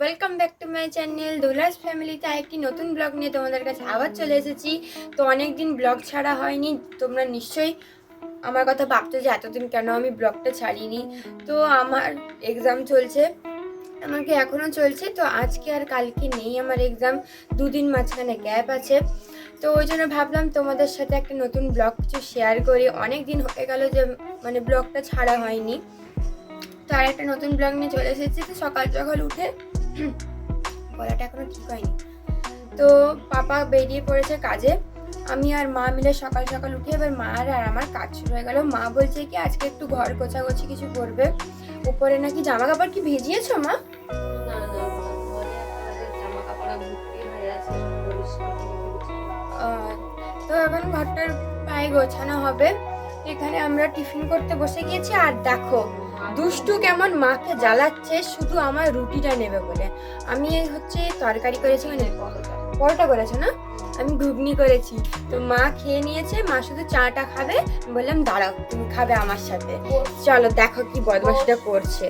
Welcome back to my channel দোলাস ফ্যামিলিতে আরেকটি নতুন ব্লগ নিয়ে তোমাদের কাছে আবার চলে এসেছি। তো অনেক দিন ব্লগ ছাড়া হয়নি, তোমরা নিশ্চয়ই আমার কথা ভাবছো যে এতদিন কেন আমি ব্লগটা ছাড়িনি। তো আমার এক্সাম চলছে, আমাকে এখনও চলছে। তো আজকে আর কালকে নেই আমার এক্সাম, দুদিন মাঝখানে গ্যাপ আছে। তো ওই জন্য ভাবলাম তোমাদের সাথে একটা নতুন ব্লগ কিছু শেয়ার করি। অনেক দিন হয়ে গেল যে ব্লগটা ছাড়া হয়নি। তো আর একটা নতুন ব্লগ নিয়ে চলে এসেছি। তো সকাল সকাল উঠে গলাটা এখনো ঠিক হয়নি, তো পাপা বেরিয়ে পড়েছে কাজে, আমি আর মা মিলে সকাল সকাল উঠে এবার মা আর আমার কাজ শুরু হয়ে গেল। মা বলছে কি আজকে একটু ঘর গোছাগুছি কিছু করবে, উপরে নাকি জামা কাপড় কি ভিজিয়েছো মা? তো এখন ঘরটার পায়ে গোছানো হবে। এখানে আমরা টিফিন করতে বসে গিয়েছি, আর দেখো দুষ্টু কেমন মাকে জ্বালাচ্ছে শুধু আমার রুটিটা নেবে বলে। আমি তরকারি করেছি, পরোটা করেছে না, আমি ঘুগনি করেছি। তো মা খেয়ে নিয়েছে, মা শুধু চাটা খাবে। বললাম দাঁড়াও তুমি খাবে আমার সাথে, চলো দেখো কি বদমাশটা করছে।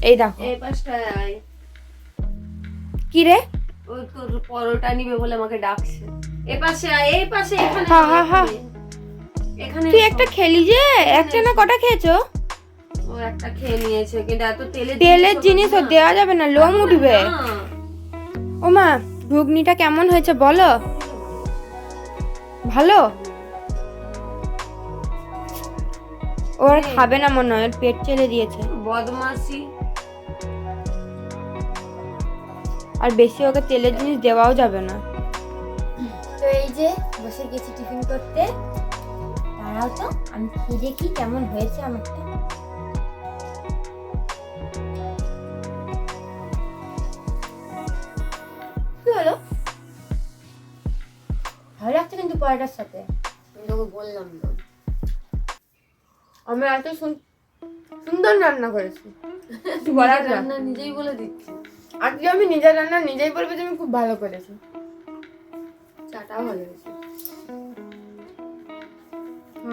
এই দেখো কি রে, ওই তোর পরোটা নিবে বলে আমাকে ডাকছে। এই পাশে আয়, এই পাশে, এখানে এখানে তুই একটা খেলি যে একটা না কটা খেয়েছো? ও একটা খেয়ে নিয়েছে, কিন্তু এত তেলের জিনিস ও দেওয়া যাবে না, লোম উঠবে। ও মা ঘুগনিটা কেমন হয়েছে বলো? ভালো? ওর খাবে না মনে হয়, পেট চেলে দিয়েছে। বদমাশি। আর বেশি ওকে তেলের জিনিস দেওয়াও যাবে না। তো এই যে বসে গেছি টিফিন করতে, দাঁড়াও তো আমি খেয়ে দেখি কেমন হয়েছে আমারটা। কি হলো? ভালো লাগছে কিন্তু পরোটার সাথে। আমি তোকে বললাম না, আমি এত সুন্দর রান্না করেছি। রান্না নিজেই বলে দিচ্ছি। আজকে আমি নিজের রান্না নিজেই বলবো যে আমি খুব ভালো করেছি। চাটাও ভালো হয়েছে।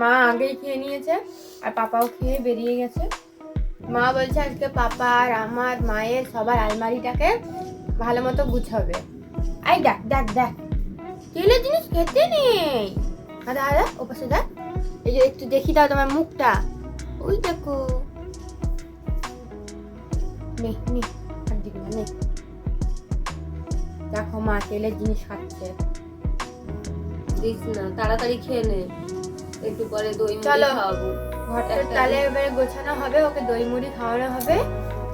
মা আগেই খেয়ে নিয়েছে আর পাপাও খেয়ে বেরিয়ে গেছে। মা বলছে আজকে পাপা আর আমার মায়ের সবার আলমারিটাকে ভালো মতো গুছাবে। আই দেখ দেখ দেখ, তেলের জিনিস খেতে নেই। দাদা দাদা ও পাশে দেখ, এই যে একটু দেখি দাও তোমার মুখটা, ওই দেখো। নে নে আর দিবি না, নে। দেখো মা তেলের জিনিস খাচ্ছে। দিস না, তাড়াতাড়ি খেয়ে নে, একটু পরে দই মুড়ি চলো খাওয়াবো। ঘরটা তাহলে এবারে গোছানো হবে, ওকে দই মুড়ি খাওয়ানো হবে,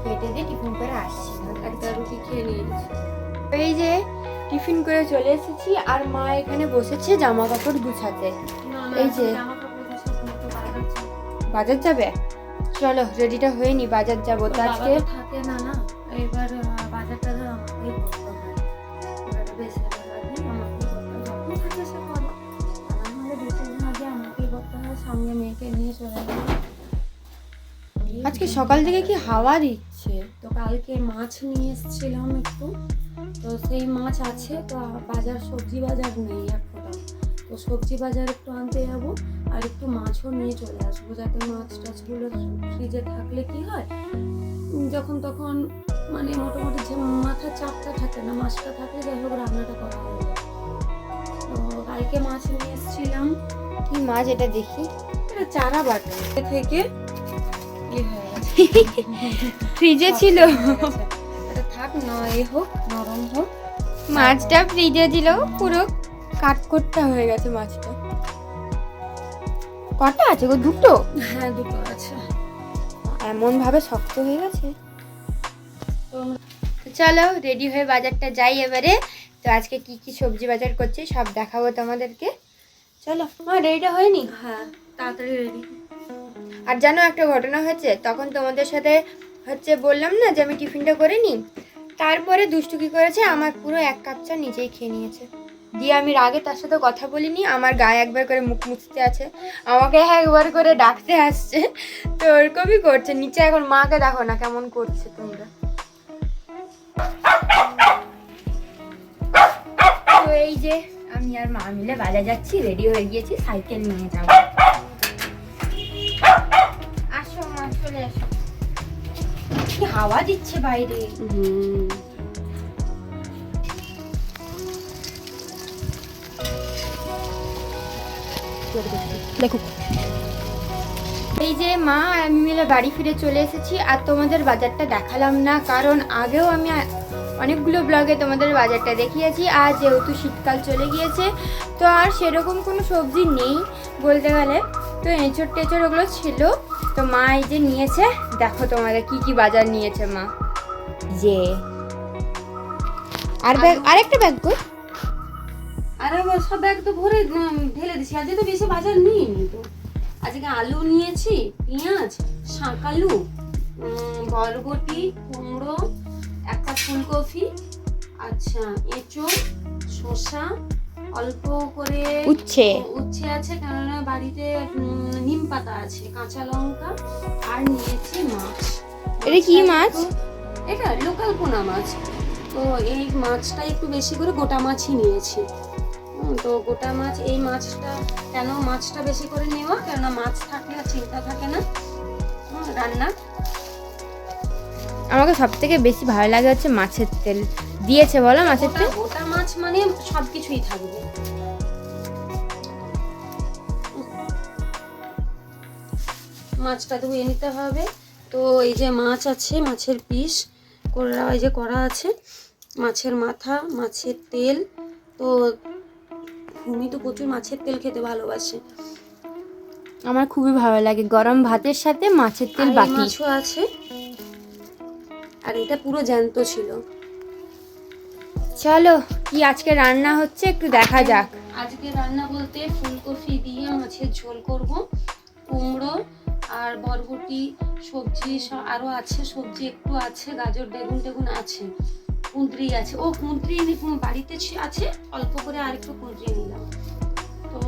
খেটে দিয়ে টিফিন করে আসছি। একটা রুটি খেয়ে নিয়েছি। এই যে টিফিন করে চলে এসেছি, আর মা এখানে বসেছে জামা কাপড় গুছাতে। এই যে বাজার যাবে, চলো রেডিটা হয়ে নি, বাজার যাবো তো আজকে। থাকে না না, এবার বাজারটা আমাকেই করতে হয়। এবার বেশি আমাকেই করতে হয়, যখন থাকে সে করো, নাহলে দুদিন আগে আমাকেই করতে হয়। সঙ্গে মেয়েকে নিয়ে চলে যাবো। আজকে সকাল থেকে কি হাওয়া দিচ্ছে। তো কালকে মাছ নিয়ে এসেছিলাম একটু, তো সেই মাছ আছে। তো বাজার সবজি বাজার নেই এক ফোঁটা, তো সবজি বাজার একটু আনতে যাবো, আর একটু মাছও নিয়ে চলে আসবো, যাতে মাছ টাছগুলো ফ্রিজে থাকলে কি হয় যখন তখন মোটামুটি যে মাথার চাপটা থাকে না, মাছটা থাকলে যাই হোক রান্নাটা করা হয়ে যায়। তো কালকে মাছ নিয়ে এসেছিলাম। কি মাছ এটা দেখি? এটা চারা বাটা থেকে কি হয়ে গেছে, ফ্রিজে ছিল। এটা থাক না, এ হোক নরম হোক। মাছটা ফ্রিজে দিল, পুরো কাটকোট্টা হয়ে গেছে মাছটা। কটা আছে গো? দুটো? হ্যাঁ দুটো আছে। এমন ভাবে শক্ত হয়ে গেছে। তো চলো রেডি হয়ে বাজারটা যাই এবারে। তো আজকে কি কি সবজি বাজার করছি সব দেখাবো তোমাদেরকে। চলো মা, রেডিটা হয়নি? হ্যাঁ তাড়াতাড়ি রেডি। আর জানো একটা ঘটনা হয়েছে, তখন তোমাদের সাথে বললাম না যে আমি টিফিনটা করে নিই, তারপরে দুষ্টু কি করেছে, আমার পুরো এক কাপ চা নিজেই খেয়ে নিয়েছে। দিয়ে আমি রাগে তার সাথে কথা বলিনি, আমার গায়ে একবার করে মুখ মুছতে আছে, আমাকে একবার করে ডাকতে আসছে। তো ওরকমই করছে নিচে। এখন মাকে দেখো না কেমন করছে তোমরা। তো এই যে আমি আর মা মিলে বাজার যাচ্ছি, রেডি হয়ে গিয়েছি, সাইকেল নিয়ে যাবো। আসো মা, চলে আসো। কি হাওয়া দিচ্ছে বাইরে। দেখো এই যে মা আর আমি মিলে বাড়ি ফিরে চলে এসেছি, আর তোমাদের বাজারটা দেখালাম না, কারণ আগেও আমি অনেকগুলো ব্লগে তোমাদের বাজারটা দেখিয়েছি। আর যেহেতু শীতকাল চলে গিয়েছে তো আর সেরকম কোনো সবজি নেই বলতে গেলে, তো এঁচড় টেঁচড় ওগুলো ছিল। তো মা এই যে নিয়েছে, দেখো তোমাদের কি কি বাজার নিয়েছে মা। যে আর ব্যাগ, আরেকটা ব্যাগ গো। আর সব ব্যাগ তো ভরে ঢেলে দিছি। আজকে তো বেশি বাজার নিইনি তো। আজকে আলু নিয়েছি, পেঁয়াজ, শাকালু, বরবটি, কুমড়ো, একটা ফুলকপি, আচ্ছা এঁচড়, শসা, অল্প করে উচ্ছে আছে, কেননা বাড়িতে নিম পাতা আছে, কাঁচা লঙ্কা, আর নিয়েছি মাছ। এটা কি মাছ? এটা লোকাল পোনা মাছ। তো এই মাছটা একটু বেশি করে গোটা মাছই নিয়েছি। তো গোটা মাছ, এই মাছটা কেন মাছটা বেশি করে নেওয়া, কেননা মাছ থাকলে আর চিন্তা থাকে না রান্না। আমাকে সব থেকে বেশি ভালো লাগে হচ্ছে মাছের তেল দিয়েছে, বলো মাছের তেল। গোটা মাছ মানে সবকিছুই থাকবে। মাছটা ধুয়ে নিতে হবে। তো এই যে মাছ আছে, মাছের পিস করা আছে, মাছের মাথা, মাছের তেল। তো ভূমি তো প্রচুর মাছের তেল খেতে ভালোবাসে, আমার খুবই ভালো লাগে গরম ভাতের সাথে মাছের তেল বাটি। মাছও আছে, আর এটা পুরো জ্যান্ত ছিল। চলো কি আজকে রান্না হচ্ছে একটু দেখা যাক। আজকে রান্না বলতে ফুলকপি দিয়ে মাছের ঝোল করব, কুমড়ো আর বরবটি, সবজি আরো আছে, সবজি একটু আছে, গাজর বেগুন আছে, কুঁদরি আছে। ও কুঁদরি বাড়িতে আছে অল্প করে, আর একটু কুঁদরি নিলাম। তো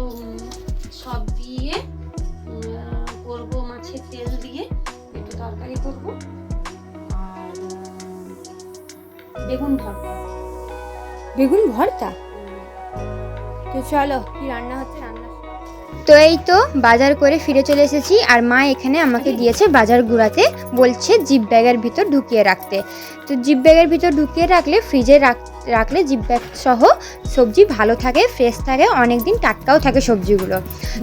সব দিয়ে করবো, মাছের তেল দিয়ে একটু তরকারি করব, আর বেগুন ভর্তা। তো চলো কি রান্না হচ্ছে রান্না। তো এই তো বাজার করে ফিরে চলে এসেছি, আর মা এখানে আমাকে দিয়েছে বাজার গুঁড়াতে, বলছে জিপ ব্যাগের ভিতর ঢুকিয়ে রাখতে। তো জিপ ব্যাগের ভিতর ঢুকিয়ে রাখলে ফ্রিজে রাখলে জিপ ব্যাগ সহ সবজি ভালো থাকে, ফ্রেশ থাকে, অনেক দিন টাটকাও থাকে সবজিগুলো।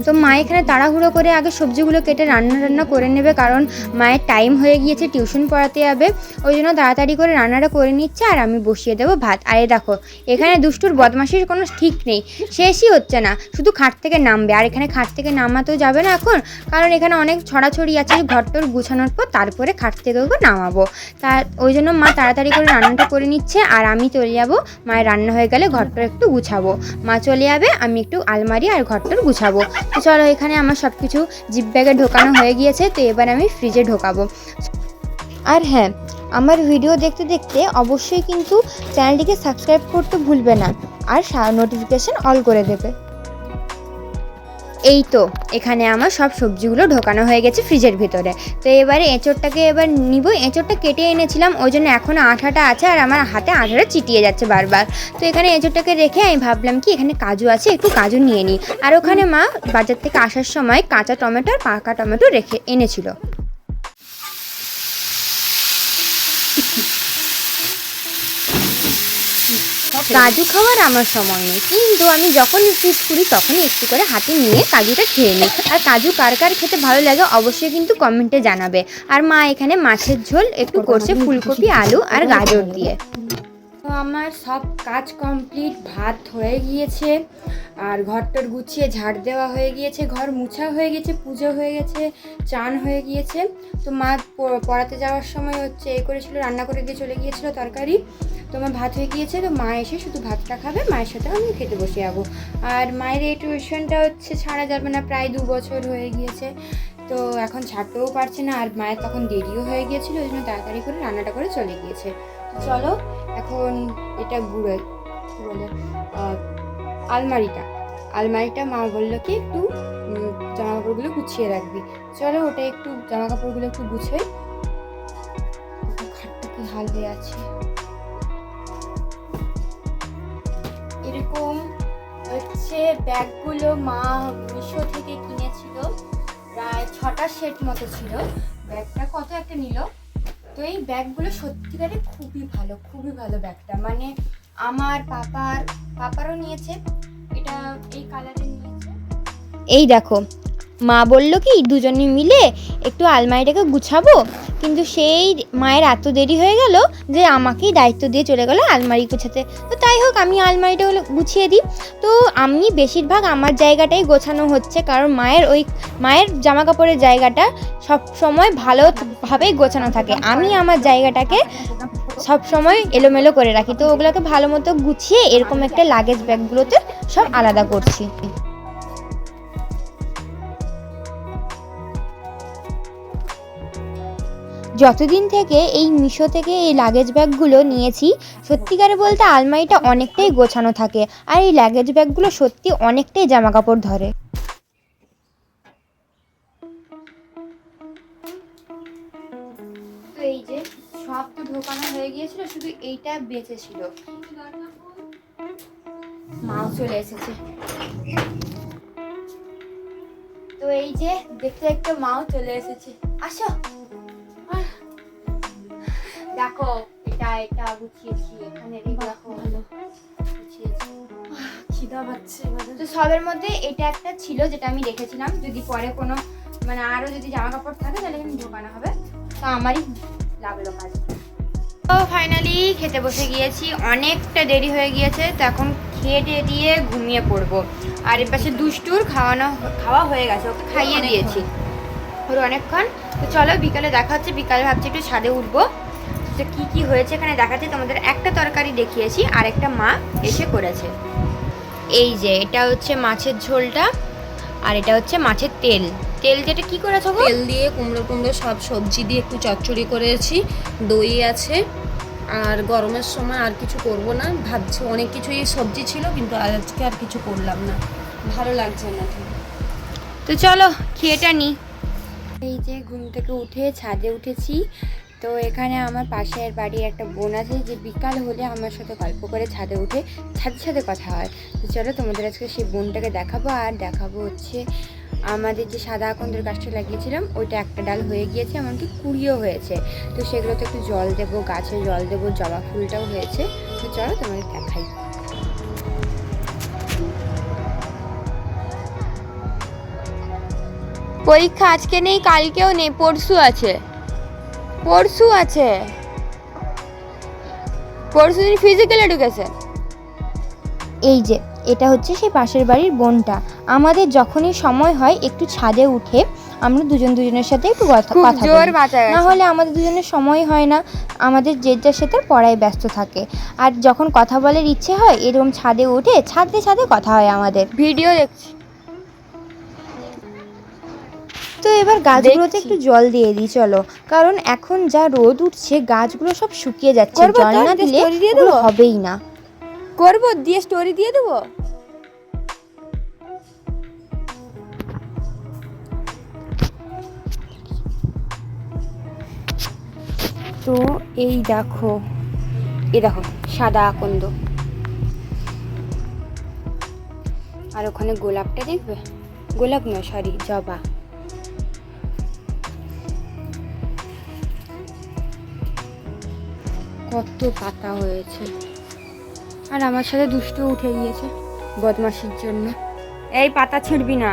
তো মা এখানে তাড়াহুড়ো করে আগে সবজিগুলো কেটে রান্না করে নেবে, কারণ মায়ের টাইম হয়ে গিয়েছে, টিউশন পড়াতে যাবে, ওই জন্য তাড়াতাড়ি করে রান্নাটা করে নিচ্ছে। আর আমি বসিয়ে দেবো ভাত। আর এই দেখো এখানে দুষ্টুর বদমাশির কোনো ঠিক নেই, শেষই হচ্ছে না, শুধু খাট থেকে নামবে। আর এখানে খাট থেকে নামাতেও যাবে না এখন, কারণ এখানে অনেক ছড়াছড়ি আছে, ঘরটর গুছানোর পর তারপরে খাট থেকে ওকে নামাবো। ওই জন্য মা তাড়াতাড়ি করে রান্নাটা করে নিচ্ছে, আর আমি চলে যাবো। মায়ের রান্না হয়ে গেলে ঘরটা একটু গুছাবো, মা চলে যাবে, আমি একটু আলমারি আর ঘরটার গুছাবো। তো চলো এখানে আমার সব কিছু জিপ ব্যাগে ঢোকানো হয়ে গিয়েছে, তো এবার আমি ফ্রিজে ঢোকাবো। আর হ্যাঁ, আমার ভিডিও দেখতে দেখতে অবশ্যই কিন্তু চ্যানেলটিকে সাবস্ক্রাইব করতে ভুলবে না, আর নোটিফিকেশন অল করে দেবে। এই তো এখানে আমার সব সবজিগুলো ঢোকানো হয়ে গেছে ফ্রিজের ভিতরে। তো এবারে এঁচড়টাকে এবার নিব। এঁচড়টা কেটে এনেছিলাম, ওই জন্য এখনও আঠাটা আছে, আর আমার হাতে আঠাটা চিটিয়ে যাচ্ছে বারবার। তো এখানে এঁচড়টাকে রেখে আমি ভাবলাম কি এখানে কাজু আছে, একটু কাজু নিয়ে নিই। আর ওখানে মা বাজার থেকে আসার সময় কাঁচা টমেটো আর পাকা টমেটো রেখে এনেছিল। কাজু খাওয়ার আমার সময় নেই, কিন্তু আমি যখন ফিস করি তখনই একটু করে হাতে নিয়ে কাজুটা খেয়ে নিই। আর কাজু কার কার খেতে ভালো লাগে অবশ্যই কিন্তু কমেন্টে জানাবে। আর মা এখানে মাছের ঝোল একটু করছে ফুলকপি, আলু আর গাজর দিয়ে। তো আমার সব কাজ কমপ্লিট, ভাত হয়ে গিয়েছে, আর ঘরটর গুছিয়ে ঝাড় দেওয়া হয়ে গিয়েছে, ঘর মুছা হয়ে গেছে, পুজো হয়ে গেছে, চান হয়ে গিয়েছে। তো মা পড়াতে যাওয়ার সময় হচ্ছে করেছিল, রান্না করে দিয়ে চলে গিয়েছিল তরকারি। তো আমার ভাত হয়ে গিয়েছে, তো মা এসে শুধু ভাতটা খাবে, মায়ের সাথে আমি খেতে বসে যাবো। আর মায়ের এই টিউশনটা হচ্ছে ছাড়া যাবে না, প্রায় 2 বছর হয়ে গিয়েছে, তো এখন ছাড়তেও পারছে না। আর মায়ের তখন দেরিও হয়ে গিয়েছিল, ওই জন্য তাড়াতাড়ি করে রান্নাটা করে চলে গিয়েছে। তো চলো এখন এটা বলে আলমারিটা মা বললো কি একটু জামা কাপড়গুলো গুছিয়ে রাখবি। চলো ওটা একটু জামা কাপড়গুলো একটু গুছোই। খাটটা কি হাল হয়ে আছে। এরকম হচ্ছে ব্যাগগুলো মা মিশো থেকে কিনেছিল, প্রায় 6টা সেট মতো ছিল। ব্যাগটা কত একটা নিল, তো এই ব্যাগগুলো সত্যিকারে খুবই ভালো ব্যাগটা, মানে আমার পাপারও নিয়েছে, এটা এই কালারের নিয়েছে। এই দেখো, মা বলল কি দুজনে মিলে একটু আলমারিটাকে গুছাবো, কিন্তু সেই মায়ের এত দেরি হয়ে গেল যে আমাকেই দায়িত্ব দিয়ে চলে গেল আলমারি গুছাতে। তো তাই হোক, আমি আলমারিটা গুছিয়ে দিই। তো আমি বেশিরভাগ আমার জায়গাটাই গোছানো হচ্ছে, কারণ মায়ের জামা কাপড়ের জায়গাটা সব সময় ভালোভাবেই গোছানো থাকে। আমি আমার জায়গাটাকে সব সময় এলোমেলো করে রাখি, তো ওগুলোকে ভালো মতো গুছিয়ে এরকম একটা লাগেজ ব্যাগগুলোতে সব আলাদা করছি। যতদিন থেকে এই মিশো থেকে এই লাগেজ ব্যাগগুলো নিয়েছি, সত্যিকারে বলতে আলমারিটা অনেকটাই গোছানো থাকে, আর এই লাগেজ ব্যাগগুলো সত্যি অনেকটাই জামা কাপড় ধরে। তো এই যে সব তো ঢোকানো হয়ে গিয়েছিল, শুধু এইটা বেঁচে ছিল। মাও চলে এসেছে। তো এই যে দেখতে দেখতে মাও চলে এসেছে। আসো, দেখো এটা গুছিয়েছি, এখানে দেখো ভালো গুছিয়েছি। খিদা পাচ্ছে এবারে। তো সবের মধ্যে এটা একটা ছিল যেটা আমি রেখেছিলাম, যদি পরে কোনো মানে আরো যদি জামা কাপড় থাকে তাহলে এখানে ঢোকানো হবে। তো আমারই লাগলো কাজ। তো ফাইনালি খেতে বসে গিয়েছি, অনেকটা দেরি হয়ে গিয়েছে, তো এখন খেয়ে দিয়ে ঘুমিয়ে পড়বো। আর এর পাশে দুষ্টুর খাওয়া হয়ে গেছে, ওকে খাইয়ে দিয়েছি ওর অনেকক্ষণ। তো চলো বিকালে দেখা হচ্ছে। বিকালে ভাবছি একটু ছাদে উঠবো, তো কি হয়েছে এখানে দেখাচ্ছি তোমাদের। একটা তরকারি দেখিয়েছি, আর একটা মা এসে করেছে। এই যে এটা হচ্ছে মাছের ঝোলটা, আর এটা হচ্ছে মাছের তেল যেটা কি করেছো গো? তেল দিয়ে কুমড়ো সব সবজি দিয়ে একটু চচ্চড়ি করেছি, দই আছে। আর গরমের সময় আর কিছু করব না ভাবছি, অনেক কিছুই সবজি ছিল কিন্তু আজকে আর কিছু করলাম না, ভালো লাগছে না। তো চলো খেয়েটা নি। এই যে ঘুম থেকে উঠে ছাদে উঠেছি। তো এখানে আমার পাশের বাড়ির একটা বোন আছে, যে বিকাল হলে আমার সাথে গল্প করে ছাদে উঠে ছাদের সাথে কথা হয়। তো চলো তোমাদের আজকে সেই বোনটাকে দেখাবো। আর দেখাবো হচ্ছে আমাদের যে সাদা আকন্দের গাছটা লাগিয়েছিলাম, ওইটা একটা ডাল হয়ে গিয়েছে, এমনকি কুড়িও হয়েছে। তো সেগুলোতে একটু জল দেবো, গাছে জল দেবো, জবা ফুলটাও হয়েছে। তো চলো তোমাদের দেখাই। পরীক্ষা আজকে নেই, কালকেও নেই, পরশু আছে পরশু দিন ফিজিক্যাল এডুকেশন। এই যে এটা হচ্ছে সেই পাশের বাড়ির বোনটা। আমাদের যখনই সময় হয় একটু ছাদে উঠে আমরা দুজনের সাথে একটু কথা বলি, না হলে আমাদের দুজনের সময় হয় না, আমাদের যে যার সাথে পড়ায় ব্যস্ত থাকে। আর যখন কথা বলার ইচ্ছে হয় এরকম ছাদে উঠে ছাদে কথা হয় আমাদের। ভিডিও দেখছি। তো এবার গাছগুলোতে একটু জল দিয়ে দিই চলো, কারণ এখন যা রোদ উঠছে গাছগুলো সব শুকিয়ে যাচ্ছে, জল না দিলে ওগুলো হবেই না। করবো দিয়ে স্টোরি দিয়ে দেবো। তো এই দেখো সাদা আকন্দ, আর ওখানে গোলাপটা দেখবে, গোলাপ নয় সরি জবা। কত পাতা হয়েছে। আর আমার সাথে দুষ্টু উঠে গিয়েছে বদমাশির জন্য। এই পাতা ছিঁড়বি না।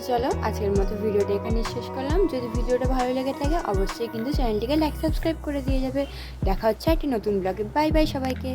চলো আজকের মতো ভিডিওটা এখানে শেষ করলাম। যদি ভিডিওটা ভালো লেগে থাকে অবশ্যই কিন্তু চ্যানেলটিকে লাইক সাবস্ক্রাইব করে দিয়ে যাবে। দেখা হচ্ছে একটি নতুন ব্লগে। বাই বাই সবাইকে।